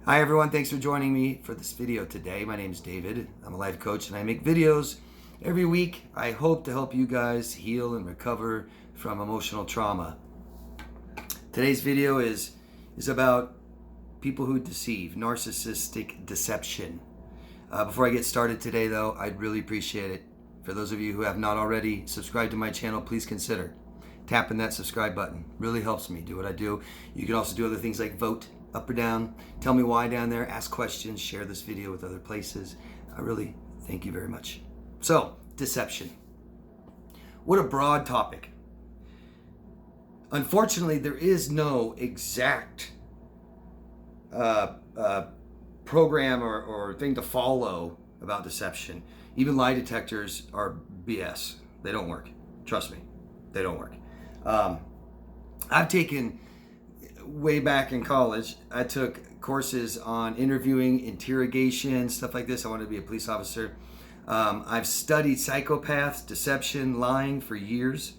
Hi everyone, thanks for joining me for this video today. My name is David. I'm a life coach and I make videos every week. I hope to help you guys heal and recover from emotional trauma. Today's video is about people who deceive, narcissistic deception. Before I get started today though, I'd really appreciate it. For those of you who have not already subscribed to my channel, please consider tapping that subscribe button. Really helps me do what I do. You can also do other things like vote up or down, tell me why down there, ask questions, share this video with other places. I really thank you very much. So, deception. What a broad topic. Unfortunately, there is no exact program or thing to follow about deception. Even lie detectors are BS. They don't work. Trust me, they don't work. I've taken, way back in college, I took courses on interviewing, interrogation, stuff like this. I wanted to be a police officer. I've studied psychopaths, deception, lying for years.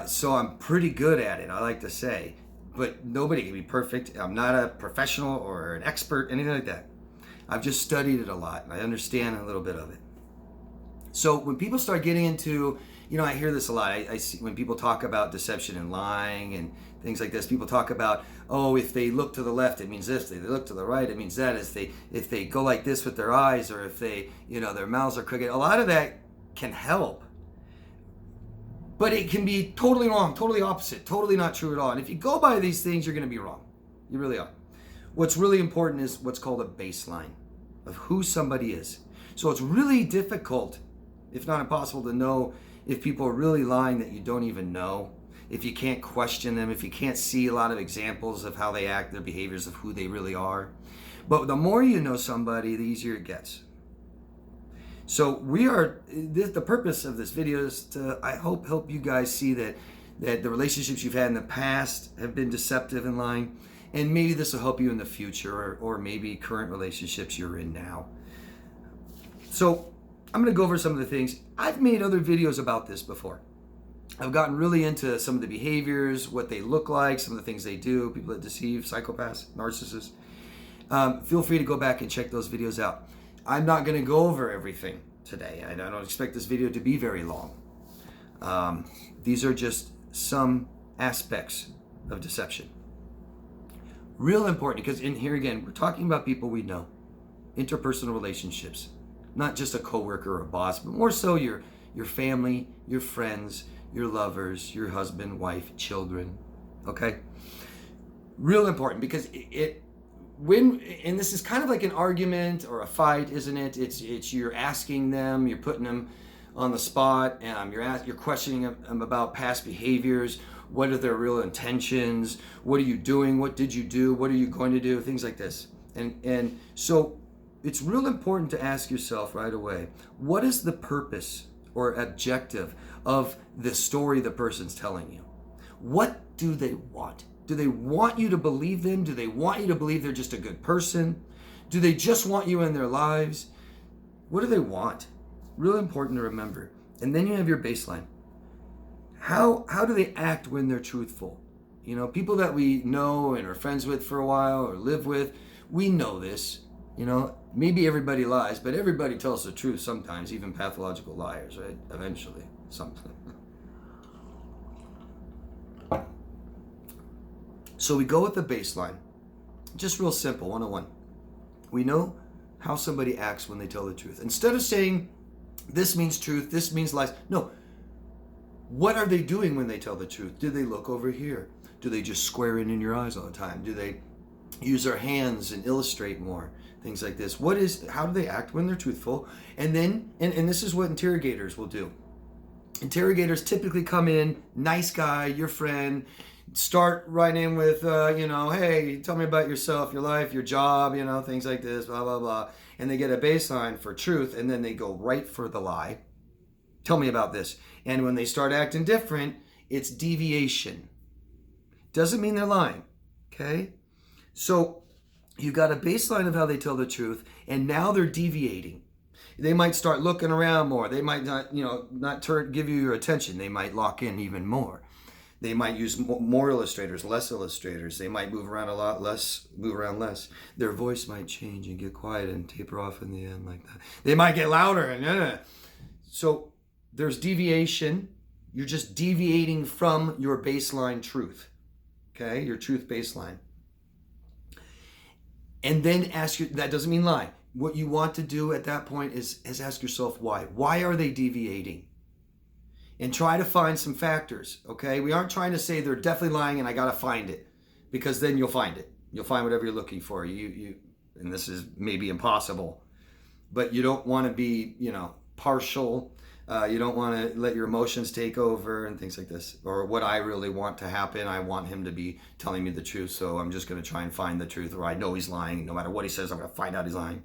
So I'm pretty good at it, I like to say. But nobody can be perfect. I'm not a professional or an expert, anything like that. I've just studied it a lot and I understand a little bit of it. So when people start getting into, I hear this a lot. I see when people talk about deception and lying and things like this, people talk about, oh, if they look to the left, it means this. If they look to the right, it means that. If they go like this with their eyes, or if they, their mouths are crooked. A lot of that can help. But it can be totally wrong, totally opposite, totally not true at all. And if you go by these things, you're going to be wrong. You really are. What's really important is what's called a baseline of who somebody is. So it's really difficult, if not impossible, to know if people are really lying that you don't even know, if you can't question them, if you can't see a lot of examples of how they act, their behaviors, of who they really are. But the more you know somebody, the easier it gets. So the purpose of this video is to, I hope, help you guys see that the relationships you've had in the past have been deceptive and lying, and maybe this will help you in the future, or maybe current relationships you're in now. So I'm going to go over some of the things. I've made other videos about this before. I've gotten really into some of the behaviors, what they look like, some of the things they do, people that deceive, psychopaths, narcissists. Feel free to go back and check those videos out. I'm not going to go over everything today. I don't expect this video to be very long. These are just some aspects of deception. Real important, because in here again, we're talking about people we know, interpersonal relationships. Not just a coworker or a boss, but more so your family, your friends, your lovers, your husband, wife, children. Okay? Real important, because and this is kind of like an argument or a fight, isn't it? It's you're asking them, you're putting them on the spot, and you're questioning them about past behaviors. What are their real intentions? What are you doing? What did you do? What are you going to do? Things like this. And so it's real important to ask yourself right away, what is the purpose or objective of the story the person's telling you? What do they want? Do they want you to believe them? Do they want you to believe they're just a good person? Do they just want you in their lives? What do they want? Real important to remember. And then you have your baseline. How do they act when they're truthful? People that we know and are friends with for a while or live with, we know this. Maybe everybody lies, but everybody tells the truth sometimes, even pathological liars, right? Eventually, something. So we go with the baseline. Just real simple, 101. We know how somebody acts when they tell the truth. Instead of saying, this means truth, this means lies. No. What are they doing when they tell the truth? Do they look over here? Do they just square in your eyes all the time? Do they use their hands and illustrate more? Things like this. How do they act when they're truthful? And then, and this is what interrogators will do. Interrogators typically come in, nice guy, your friend, start right in with, hey, tell me about yourself, your life, your job, things like this, blah, blah, blah. And they get a baseline for truth, and then they go right for the lie. Tell me about this. And when they start acting different, it's deviation. Doesn't mean they're lying, okay? So you've got a baseline of how they tell the truth, and now they're deviating. They might start looking around more. They might not, give you your attention. They might lock in even more. They might use more illustrators, less illustrators. They might move around a lot less, move around less. Their voice might change and get quiet and taper off in the end like that. They might get louder and so there's deviation. You're just deviating from your baseline truth. Okay, your truth baseline. And then ask you, that doesn't mean lie. What you want to do at that point is ask yourself why. Why are they deviating? And try to find some factors, okay? We aren't trying to say they're definitely lying and I gotta find it, because then you'll find it. You'll find whatever you're looking for. And this is maybe impossible, but you don't want to be, partial. You don't want to let your emotions take over and things like this. Or what I really want to happen, I want him to be telling me the truth, so I'm just going to try and find the truth, or I know he's lying. No matter what he says, I'm going to find out he's lying.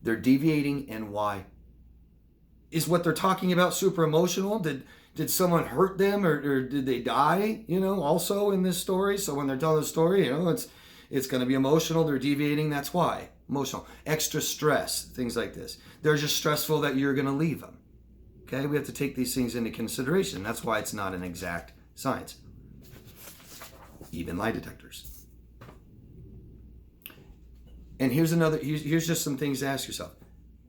They're deviating, and why? Is what they're talking about super emotional? Did someone hurt them, or did they die, also in this story? So when they're telling the story, it's going to be emotional. They're deviating. That's why. Emotional. Extra stress, things like this. They're just stressful that you're going to leave them. Okay? We have to take these things into consideration. That's why it's not an exact science. Even lie detectors. And here's just some things to ask yourself.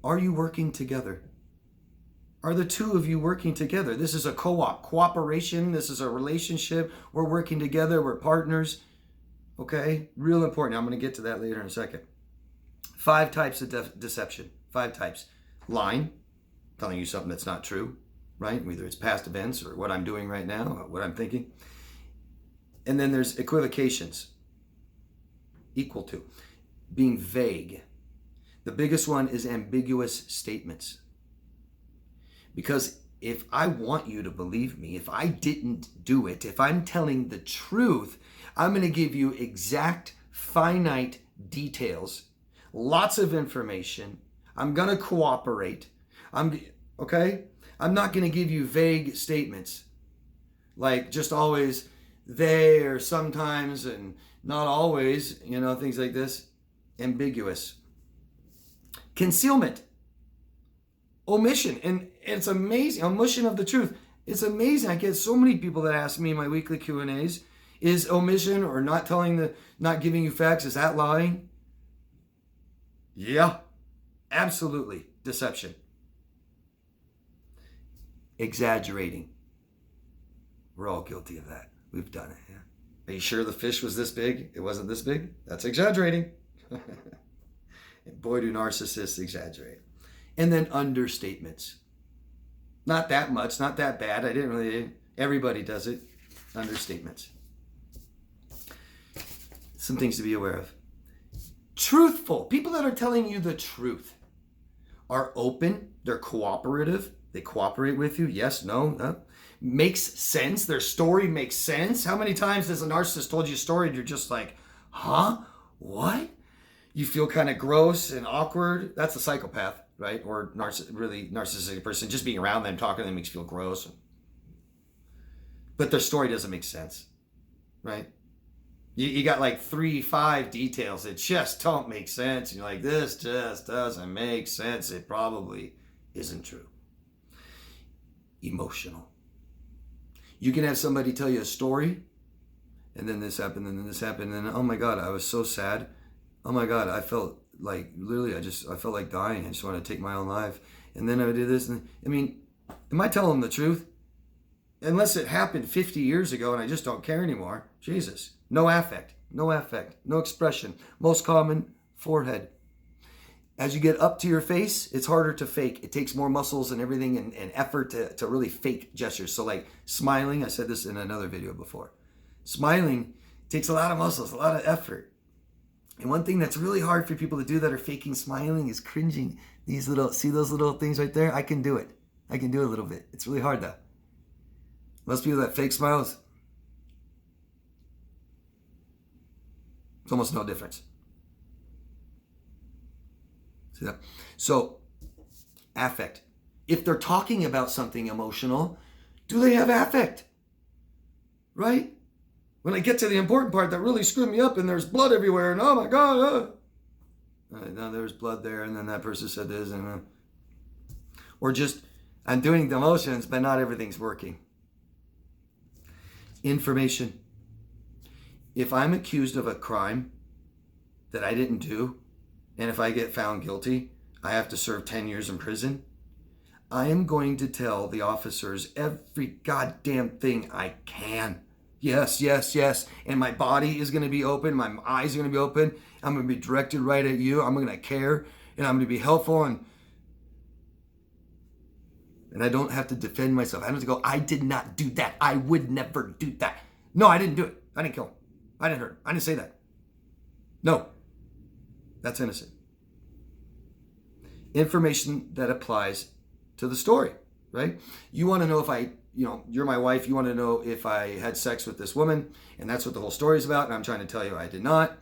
Are you working together? Are the two of you working together? This is a cooperation. This is a relationship. We're working together. We're partners. Okay? Real important. I'm going to get to that later in a second. 5 types of deception. 5 types. Lying, telling you something that's not true, right? Either it's past events or what I'm doing right now, or what I'm thinking. And then there's equivocations. Equal to. Being vague. The biggest one is ambiguous statements. Because if I want you to believe me, if I didn't do it, if I'm telling the truth, I'm going to give you exact, finite details, lots of information. I'm going to cooperate. Okay? I'm not going to give you vague statements. Like just always they, or sometimes and not always, things like this. Ambiguous. Concealment. Omission. And it's amazing. Omission of the truth. It's amazing. I get so many people that ask me in my weekly Q&As, is omission or not giving you facts, is that lying? Yeah, absolutely. Deception. Exaggerating. We're all guilty of that. We've done it. Yeah. Are you sure the fish was this big? It wasn't this big? That's exaggerating. And boy, do narcissists exaggerate. And then understatements. Not that much, not that bad. Everybody does it. Understatements. Some things to be aware of. Truthful. People that are telling you the truth are open. They're cooperative. They cooperate with you. Yes, no. Makes sense. Their story makes sense. How many times has a narcissist told you a story and you're just like, huh? What? You feel kind of gross and awkward. That's a psychopath, right? Or really narcissistic person. Just being around them, talking to them makes you feel gross. But their story doesn't make sense, right? You got like 3-5 details that just don't make sense. You're like, this just doesn't make sense. It probably isn't true. Emotional. You can have somebody tell you a story, and then this happened, and then this happened, and then, oh my God, I was so sad. Oh my God, I felt like, literally, I felt like dying. I just wanted to take my own life. And then I did this, and am I telling them the truth? Unless it happened 50 years ago and I just don't care anymore. Jesus. No affect, no expression. Most common, forehead. As you get up to your face, it's harder to fake. It takes more muscles and everything and effort to really fake gestures. So like smiling, I said this in another video before. Smiling takes a lot of muscles, a lot of effort. And one thing that's really hard for people to do that are faking smiling is cringing. See those little things right there? I can do it. I can do a little bit. It's really hard though. Most people that fake smiles, it's almost no difference. See that? So, affect. If they're talking about something emotional, do they have affect? Right? When I get to the important part that really screwed me up and there's blood everywhere and oh my God. Now there's blood there and then that person said this or just I'm doing the emotions but not everything's working. Information. If I'm accused of a crime that I didn't do, and if I get found guilty, I have to serve 10 years in prison, I am going to tell the officers every goddamn thing I can. Yes, yes, yes. And my body is going to be open. My eyes are going to be open. I'm going to be directed right at you. I'm going to care. And I'm going to be helpful. And I don't have to defend myself. I don't have to go, I did not do that. I would never do that. No, I didn't do it. I didn't kill him. I didn't hurt him. I didn't say that. No. That's innocent. Information that applies to the story, right? You want to know if you're my wife, you want to know if I had sex with this woman, and that's what the whole story is about, and I'm trying to tell you I did not.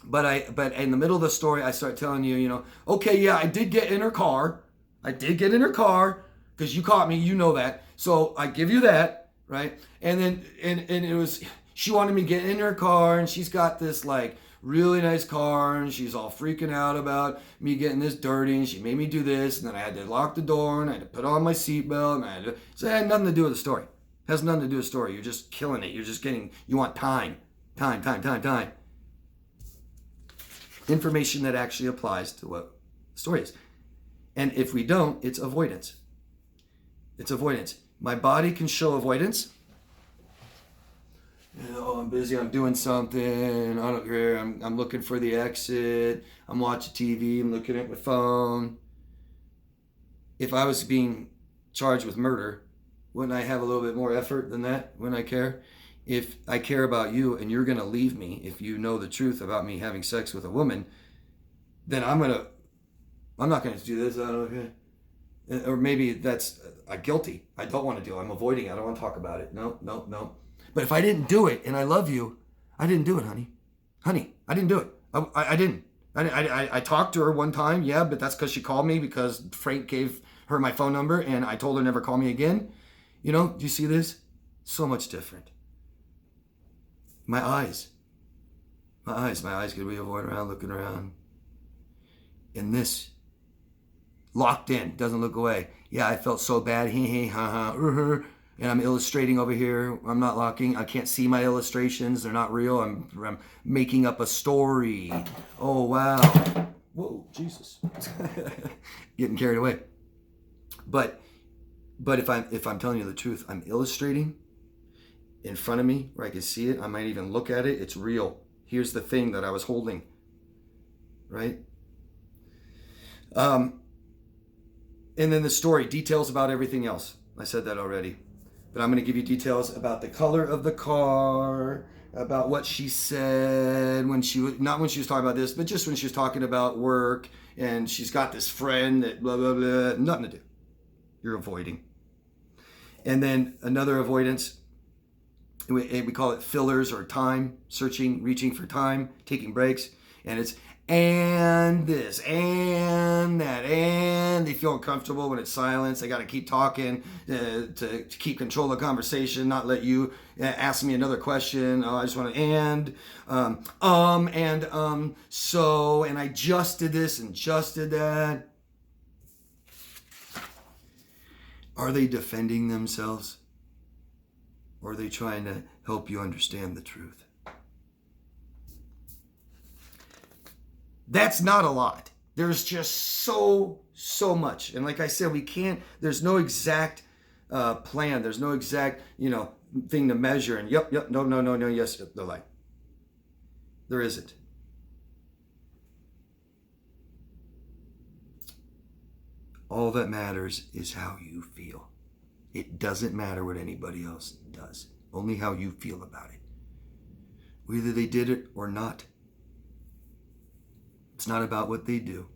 But in the middle of the story, I start telling you, okay, yeah, I did get in her car. I did get in her car because you caught me, you know that. So I give you that, right? And then and it was, she wanted me to get in her car, and she's got this like really nice car, and she's all freaking out about me getting this dirty, and she made me do this, and then I had to lock the door, and I had to put on my seatbelt, and so it had nothing to do with the story. It has nothing to do with the story. You're just killing it. You're just you want time. Information that actually applies to what the story is. And if we don't, it's avoidance. It's avoidance. My body can show avoidance. I'm busy, I'm doing something, I don't care, I'm looking for the exit, I'm watching TV, I'm looking at my phone. If I was being charged with murder, wouldn't I have a little bit more effort than that? Wouldn't I care? If I care about you and you're going to leave me, if you know the truth about me having sex with a woman, then I'm not going to do this. I don't, or maybe that's guilty. I don't want to do it. I'm avoiding it. I don't want to talk about it. No. But if I didn't do it and I love you, I didn't do it, honey. Honey, I didn't do it. I didn't. I talked to her one time, yeah, but that's because she called me because Frank gave her my phone number and I told her never call me again. Do you see this? So much different. My eyes could be avoiding around, looking around. And this, locked in, doesn't look away. Yeah, I felt so bad, and I'm illustrating over here. I'm not locking. I can't see my illustrations. They're not real. I'm making up a story. Oh, wow. Whoa, Jesus. Getting carried away. But if I'm telling you the truth, I'm illustrating in front of me where I can see it. I might even look at it. It's real. Here's the thing that I was holding. Right? And then the story, details about everything else. I said that already. But I'm going to give you details about the color of the car, about what she said not when she was talking about this, but just when she was talking about work, and she's got this friend that blah, blah, blah, nothing to do. You're avoiding. And then another avoidance, we call it fillers or time, searching, reaching for time, taking breaks, and it's and this and that, and they feel uncomfortable when it's silence. They got to keep talking to keep control of the conversation, not let you ask me another question. Oh, I just want to so, and I just did this and just did that. Are they defending themselves? Or are they trying to help you understand the truth? That's not a lot. There's just so much. And like I said, there's no exact plan. There's no exact, thing to measure. And yep, no, yes, the light. There isn't. All that matters is how you feel. It doesn't matter what anybody else does. Only how you feel about it. Whether they did it or not. It's not about what they do.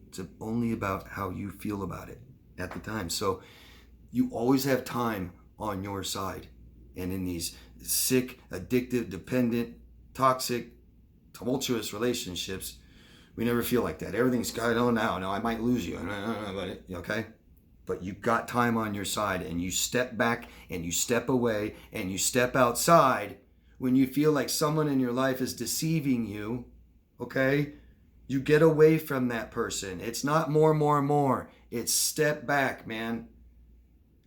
It's only about how you feel about it at the time. So you always have time on your side. And in these sick, addictive, dependent, toxic, tumultuous relationships, we never feel like that. Everything's going on now. No, I might lose you. Okay? But you've got time on your side, and you step back and you step away and you step outside when you feel like someone in your life is deceiving you. Okay? You get away from that person. It's not more. It's step back, man.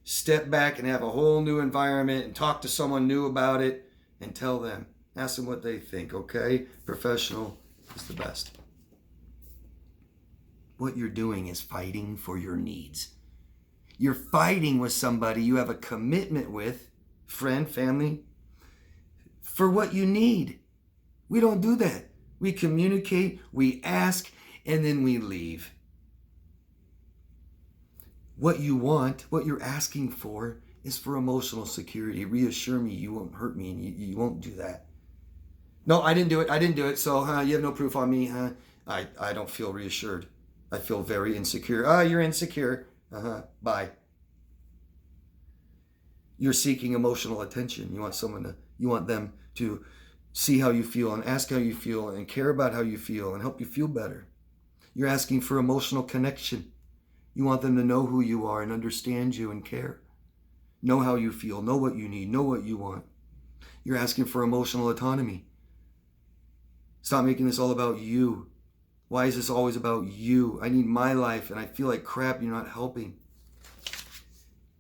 Step back and have a whole new environment and talk to someone new about it and tell them. Ask them what they think, okay? Professional is the best. What you're doing is fighting for your needs. You're fighting with somebody you have a commitment with, friend, family, for what you need. We don't do that. We communicate, we ask, and then we leave. What you want, what you're asking for, is for emotional security. Reassure me you won't hurt me, and you won't do that. No, I didn't do it, so you have no proof on me. I don't feel reassured. I feel very insecure. You're insecure. Bye. You're seeking emotional attention. You want them to see how you feel and ask how you feel and care about how you feel and help you feel better. You're asking for emotional connection. You want them to know who you are and understand you and care. Know how you feel, know what you need, know what you want. You're asking for emotional autonomy. Stop making this all about you. Why is this always about you? I need my life and I feel like crap, you're not helping.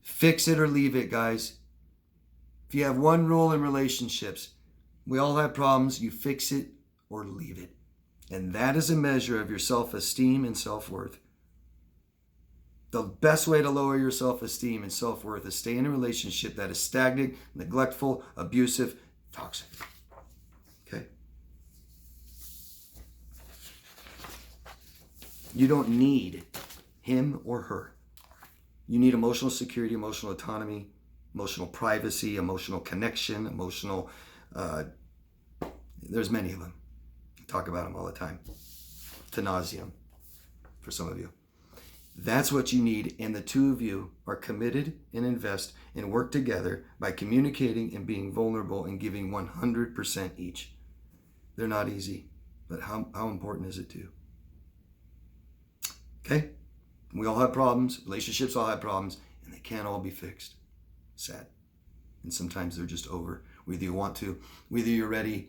Fix it or leave it, guys. If you have one rule in relationships, we all have problems, you fix it or leave it. And that is a measure of your self-esteem and self-worth. The best way to lower your self-esteem and self-worth is stay in a relationship that is stagnant, neglectful, abusive, toxic. Okay? You don't need him or her. You need emotional security, emotional autonomy, emotional privacy, emotional connection, emotional... there's many of them. I talk about them all the time. To nauseam for some of you. That's what you need, and the two of you are committed and invest and work together by communicating and being vulnerable and giving 100% each. They're not easy, but how important is it to you? Okay? We all have problems. Relationships all have problems, and they can't all be fixed. Sad. And sometimes they're just over. Whether you want to, whether you're ready,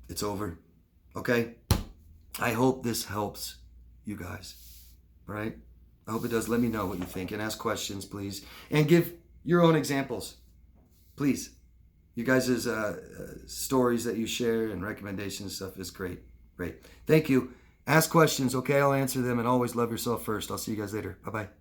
it's over. Okay? I hope this helps you guys. All right? I hope it does. Let me know what you think and ask questions, please. And give your own examples. Please. You guys' stories that you share and recommendations and stuff is great. Great. Thank you. Ask questions, okay? I'll answer them, and always love yourself first. I'll see you guys later. Bye-bye.